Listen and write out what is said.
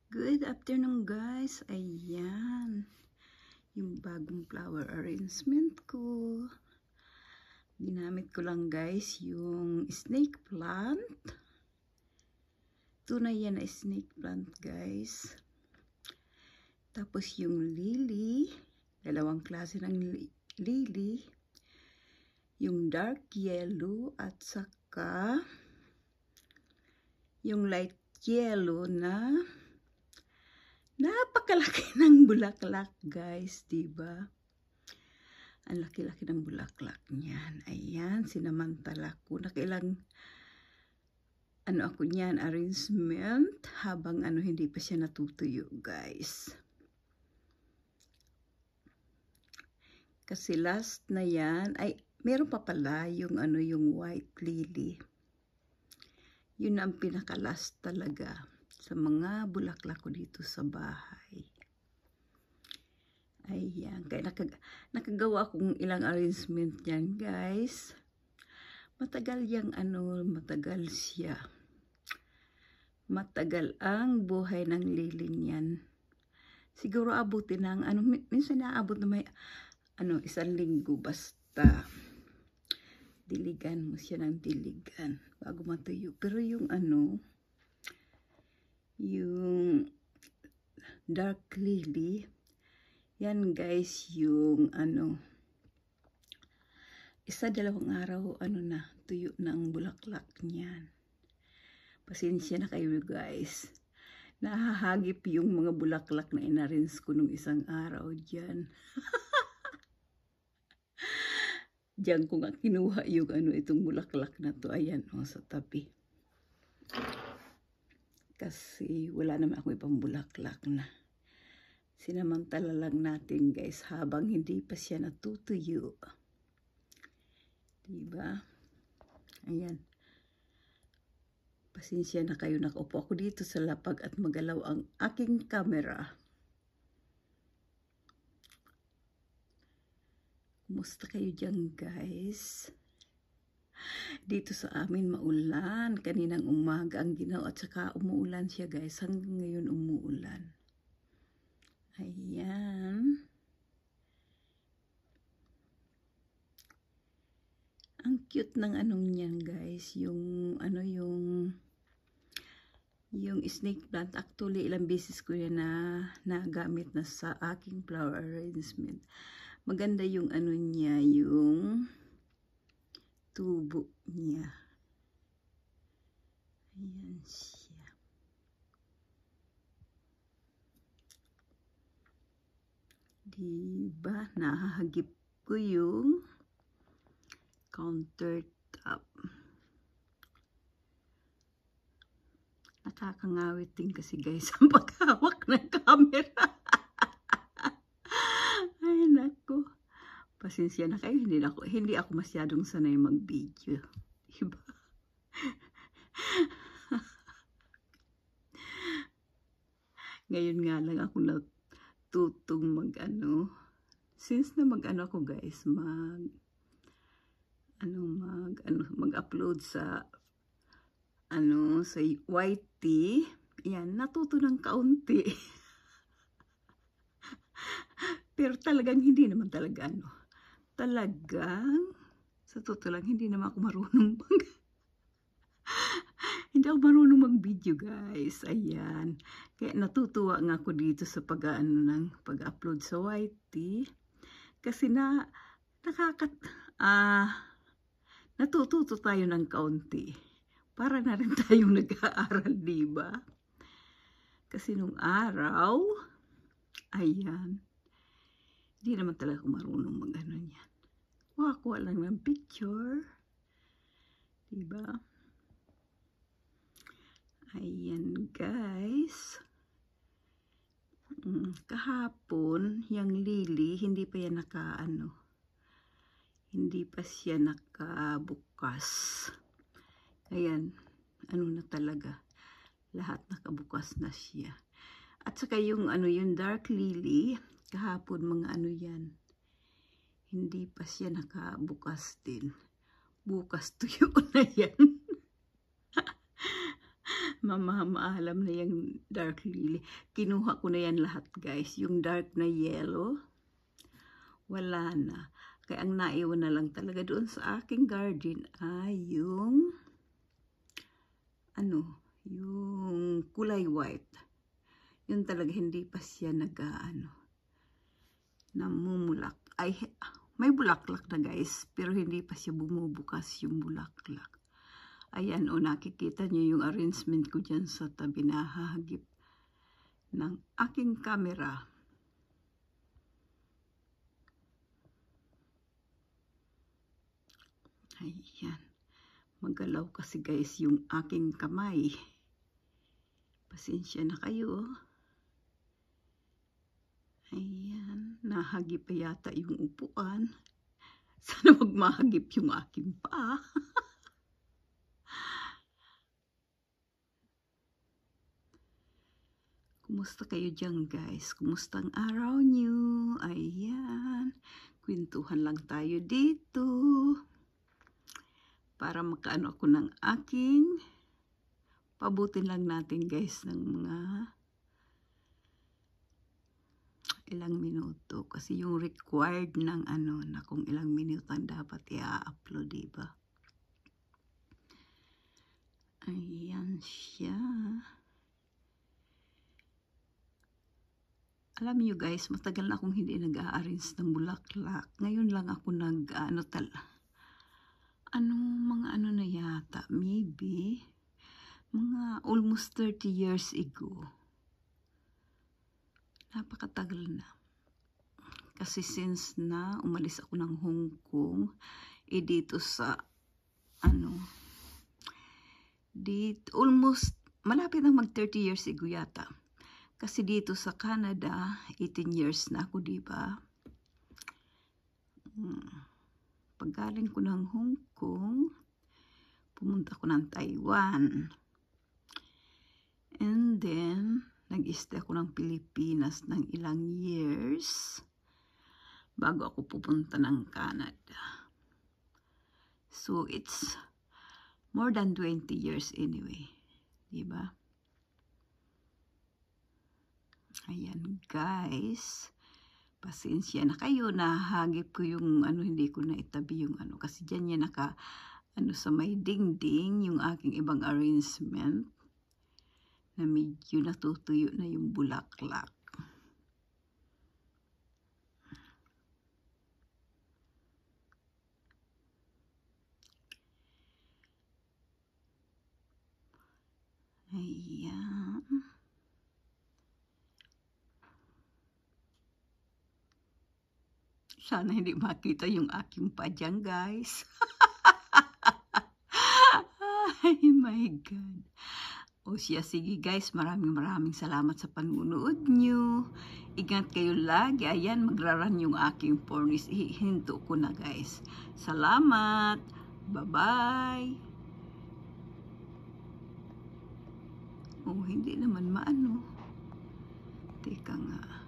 Good afternoon guys. Ayan. Yung bagong flower arrangement ko. Ginamit ko lang guys yung snake plant. Tunay yan na snake plant guys. Tapos yung lily. Dalawang klase ng lily. Yung dark yellow at saka yung light yellow na napakalaki ng bulaklak guys, diba? Ang laki-laki ng bulaklak niyan. Ayan, sinamantala ko. Nakailang ako niyan, arrangement habang hindi pa siya natutuyo guys. Kasi last na yan, ay meron pa pala yung yung white lily. Yun ang pinaka-last talaga sa mga bulaklak ko dito sa bahay. Ayan, kaya nakagawa akong ilang arrangement yan guys. Matagal yung matagal siya. Matagal ang buhay ng lily niyan. Siguro abutin ng minsan naabot na may 1 linggo basta. Diligan mo siya ng diligan bago matuyo. Pero yung yung dark lily, yan guys, yung 1-2 araw na tuyo na ang bulaklak niyan. Pasensya na kayo guys, nahahagip yung mga bulaklak na inarrange ko nung isang araw dyan. Diyan ko nga kinuha yung itong bulaklak na to. Ayan sa tabi. Kasi wala naman ako ibang bulaklak na. Sinamantala lang natin guys habang hindi pa siya natutuyo. Diba? Ayan. Pasensya na kayo, nakaupo ako dito sa lapag at magalaw ang aking camera. Kumusta kayo dyan guys? Dito sa amin maulan. Kaninang umaga ang ginaw at saka umuulan siya guys. Hanggang ngayon umuulan. Ayan. Ang cute ng niyan guys. Yung yung snake plant. Actually ilang beses ko yan na nagamit na sa aking flower arrangement. Maganda yung niya, yung tubo niya. Ayan siya. Diba? Nahahagip ko yung countertop. Nakakangawit din kasi guys ang paghawak ng camera. Ay nako. Pasensya na kayo, hindi ako masyadong sanay mag-video. Diba? Ngayon nga lang ako natutong since na ako guys, mag-upload sa sa YT. Yan, natuto ng kaunti. Pero talagang hindi naman talaga talagang sa totoo lang hindi naman ako marunong hindi ako marunong mag-video guys. Ayan. Kaya natutuwa nga ako dito sa pag-upload sa YT. Kasi natututo tayo ng kaunti. Para na rin tayong nag-aaral, diba? Kasi nung araw, ayan, hindi naman talaga ako marunong niyan. Kuha lang ng picture. Diba? Ayan guys. Kahapon, yung lily, hindi pa yan hindi pa siya nakabukas. Ayan, na talaga. Lahat nakabukas na siya. At saka yung yung dark lily, kahapon mga yan. Hindi pa siya nakabukas din. Bukas tuyo na yan. Mamaalam na yung dark lily. Kinuha ko na yan lahat guys. Yung dark na yellow, wala na. Kaya ang naiwan na lang talaga doon sa aking garden ay yung yung kulay white. Yun talaga hindi pa siya namumulak. Ay, may bulaklak na guys, pero hindi pa siya bumubukas yung bulaklak. Ayan, nakikita niyo yung arrangement ko dyan sa tabi na hahagip ng aking camera. Ayan. Magalaw kasi guys yung aking kamay. Pasensya na kayo. Ayan. Nahagip pa yata yung upuan. Sana wag mahagip yung aking paa. Kumusta kayo dyan guys? Kumusta ang araw nyo? Ayan. Kwentuhan lang tayo dito. Para makaano ako ng aking. Pabutin lang natin guys ng mga ilang minuto. Kasi yung required ng na kung ilang minuto ang dapat i-upload, diba? Ayan siya. Alam niyo guys, matagal na akong hindi nag-a-arrange ng bulaklak. Ngayon lang ako mga na yata, maybe, mga almost 30 years ago. Napakatagal na. Kasi since na umalis ako ng Hong Kong, dito sa, dito, almost, malapit na mag 30 years ago yata. Kasi dito sa Canada, 18 years na ako, diba? Paggaling ko ng Hong Kong, pumunta ko ng Taiwan. And then, nag-stay ako ng Pilipinas ng ilang years bago ako pupunta ng Canada. So, it's more than 20 years anyway. Diba? Ayan guys, pasensya na kayo, nahagip ko yung hindi ko na itabi yung kasi dyan yan sa may dingding yung aking ibang arrangement na medyo natutuyo na yung bulaklak. Ayan. Sana hindi makita yung aking padyang guys. Ay my God. O siya, sige guys, maraming salamat sa panunood nyo. Ingat kayo lagi. Ayan, magraran yung aking furnace. Ihinto ko na guys. Salamat. Bye-bye. Oh, hindi naman maano. Teka nga.